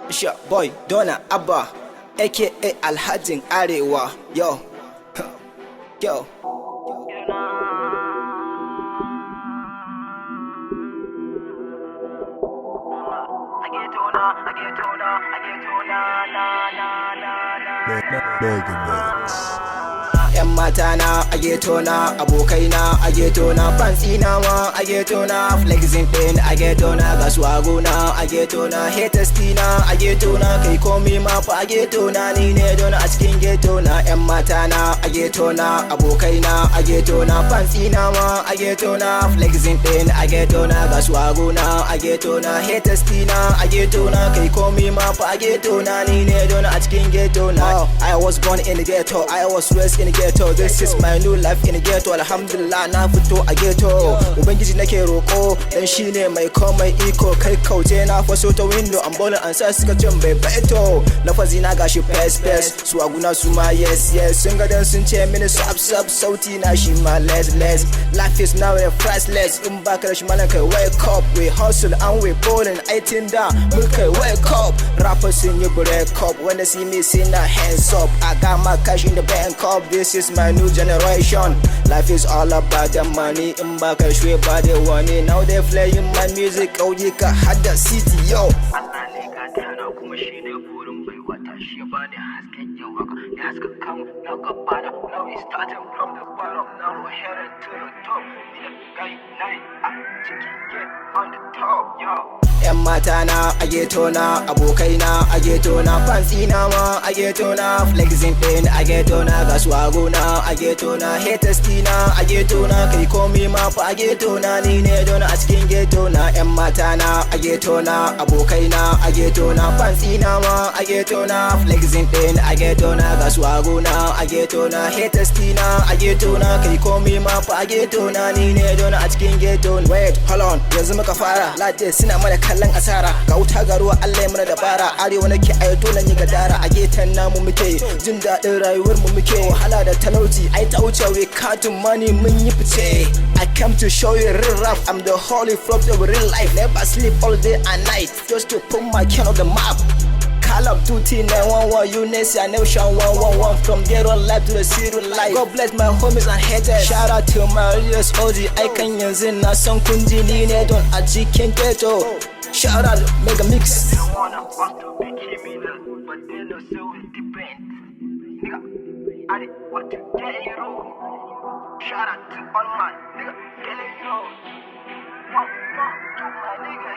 It's your boy Dona Abba, aka Alhajin Arewa. Yo, yo. Yan mata na a ghetto na, abokai na a ghetto na, fancy na ma a ghetto na, flexing din a ghetto na, ga swago na a ghetto na, haters na a ghetto na, kai komi ma fa a ghetto na, ni ne don a cikin ghetto na. Yan mata na a ghetto na, abokai na a ghetto na, fancy na ma a ghetto na, flexing din a ghetto na, ga swago na a ghetto na, haters na a ghetto na, kai komi ma fa a ghetto na, ni ne don a cikin ghetto na. I was born in the ghetto, I was raised in the ghetto. This is my new life in the ghetto. Alhamdulillah na fito a ghetto. Ubangiji nake roko dan shine mai komai iko. Kai kauje na faso ta window an ballin an sa suka cin bai beto. Lafazi na gashi fes su aguna su ma yes sun ga dan sun ce mini sub sauti na shi ma less. Life is now a priceless. In baka da shi malan kai wake up. We hustle and we ballin. I think da mun kai wake up. Rappers sun yi break up. When they see me say na hands up. I got my cash in the bank up. This is my new generation. Life is all about the money. In back I swear by the one. Now they playing my music. Oh, you can have the city, yo. Now we starting from the bottom. Now we're headed to the top. On the top, yo. Yan mata na a ghetto na, abokai na a ghetto na, fancy na ma a ghetto na, flexing din a ghetto na, ga swago na a ghetto na, haters na a ghetto na, kai komi ma fa a ghetto na, ni ne don a cikin ghetto na. Yan mata na a ghetto na, abokai na a ghetto na, fancy na ma a ghetto na, flexing din a ghetto na, ga swago na a ghetto na, haters na a ghetto na, kai komi ma fa a ghetto na, ni ne don a cikin ghetto. Wait, hold on, yanzu muka fara. Latte suna mana kallon asara, ga wuta ga ruwa Allah ya mana dabara. Arewa nake a yato nan yi gadara, a getan namu muke jin daɗin rayuwar mu muke. Wahala da talauci ai ta wuce, we counting money mun yi fice. I come to show you real rap, I'm the holy flock of real life. Never sleep all day and night just to put my can on the map. Call of Duty 911, UNESI, Nation 111. From ghetto life to the city life. God bless my homies and haters. Shout out to my religious OG. I can yanzu na son kunji ni ne don a cikin ghetto. Shout out Mega Mix. They wanna us to be criminal, but they know so it depends. Nigga, I did what to get it wrong. Shout out to all my nigga, get it wrong.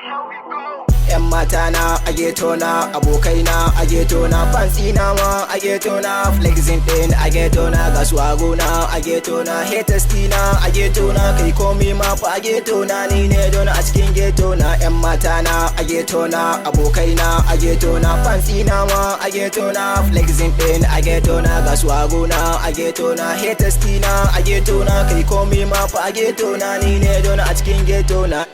Here we go. Yan mata na a ghetto na, abokai na a ghetto na, fancy na ma a ghetto na, flexing din a ghetto na, ga swago na a ghetto na, haters na a ghetto na, kai komi ma fa a ghetto na, ni ne don a cikin ghetto na. Yan mata na a ghetto na, abokai na a ghetto na, fancy na ma a ghetto na, flexing din a ghetto na, ga swago na a ghetto na, haters na a ghetto na, kai komi ma fa a ghetto na, ni ne don a cikin ghetto na.